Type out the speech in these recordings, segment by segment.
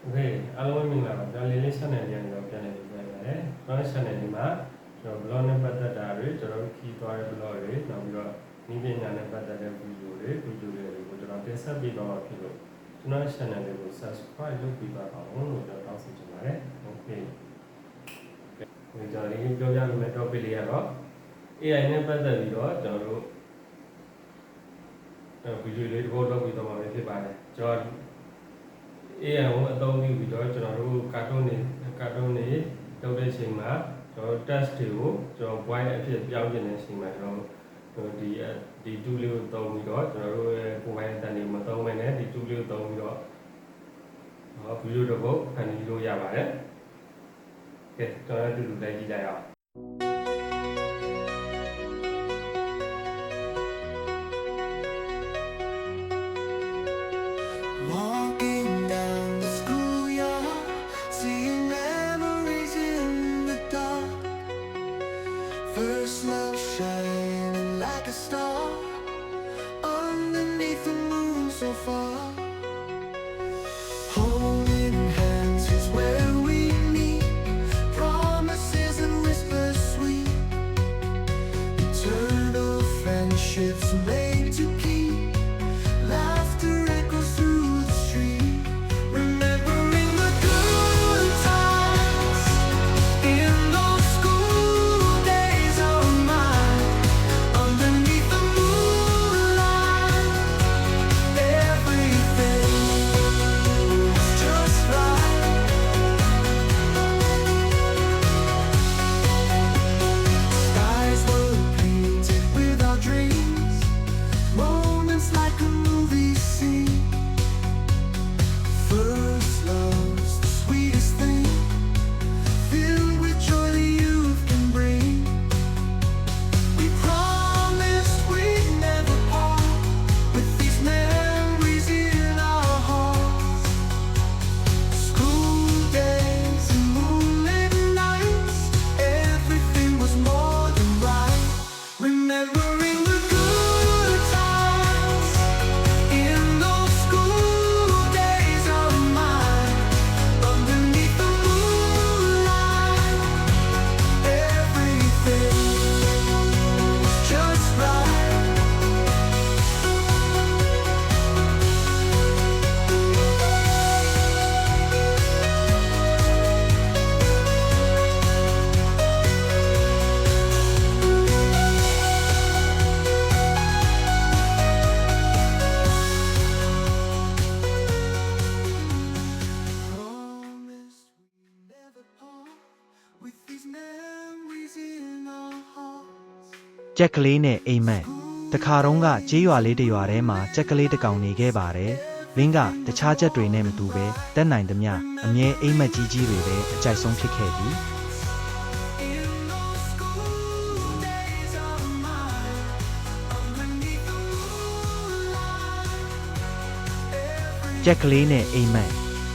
Okay, alo mình là cho Lily Channel này nó cái này như vậy đấy. Nó Channel này mà cho blog này bắt đầu đã rồi, cho nó khi tôi blog rồi, nó bây giờ mình bên nhà này bắt đầu video rồi của cho nó cái sắp bị bảo thì rồi. Cho nó Channel này cũng subscribe lúc bị bảo không rồi cho nó sẽ chọn đấy. Okay. Bây giờ đi cho ra mình cho bây giờ đó. AI này bắt đầu đi đó cho nó video lấy vô đó video mà mình phải cho AIကိုအသုံးပြုပြီးတော့ကျွန်တော်တို့ကာတွန်းတွေလုပ်တဲ့အချိန်မှာကျွန်တော် test တွေကိုကျွန်တော် white အဖြစ်ပြောင်းကျင်တဲ့အချိန်မှာကျွန်တော်ဒီ tool လေးကိုသုံးပြီးတော့ကျွန်တော်တို့ရဲ့ကိုယ်ပိုင်အတန်တွေမသုံးဘဲနဲ့ဒီ tool လေးကိုသုံးပြီးတော့ဗီဒီယိုတစ်ပုဒ်ဖန်တီးလို့ရပါတယ်။ကဲကျွန်တော်တို့လိုက်ကြည့်လိုက်အောင်First love shining like a star underneath the moon so far. Holding hands is where we meet. Promises and whispers sweet. Eternal friendships made to keep. Laughter echoes through the street. Remembering the good times in those school days of mine. Underneath the moonlight, everything was just right. Skies were painted with our dreams. Moments like a movie scene. First love's the sweetest thing, filled with joy the youth can bring. We promised we'd never part with these memories in our hearts. School days and moonlit nights, everything was more than right. Remembering the good times in those school days of mine. Underneath the moonlight, everything was just right. Promised we'd never part with these memories in our hearts. ကြက်ကလေးနဲ့အိမ်မက်တခါတုန်းကကြေးရွာလေးတစ်ရွာထဲမှာကြက်ကလေးတစ်ကောင်နေခဲ့ပါတယ်။လင်းကတခြားကြက်တွေနဲ့မတူပဲတက်နိုင်သမျှအမြဲအိမ်မက်ကြီးကြီးတွေပဲအကြိုက်ဆုံးဖြစ်ခဲ့ပြီ In those school days of mine, underneath the moonlight, ကြက်ကလေးနဲ့အိမ်မက်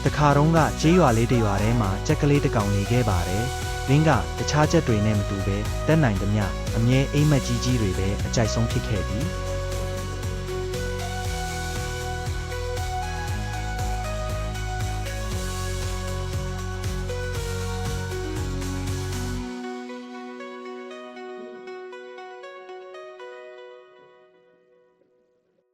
တခါတုန်းကကြေးရွာလေးတစ်ရွာထဲမှာကြက်ကလေးတစ်ကောင်နေခဲ့ပါတယ်။လင်းကတခြားကြက်တွေနဲ့မတူပဲတက်နိုင်သမျှအမြဲအိမ်မက်ကြီးကြီးတွေပဲအကြိုက်ဆုံးဖြစ်ခဲ့ပြီ။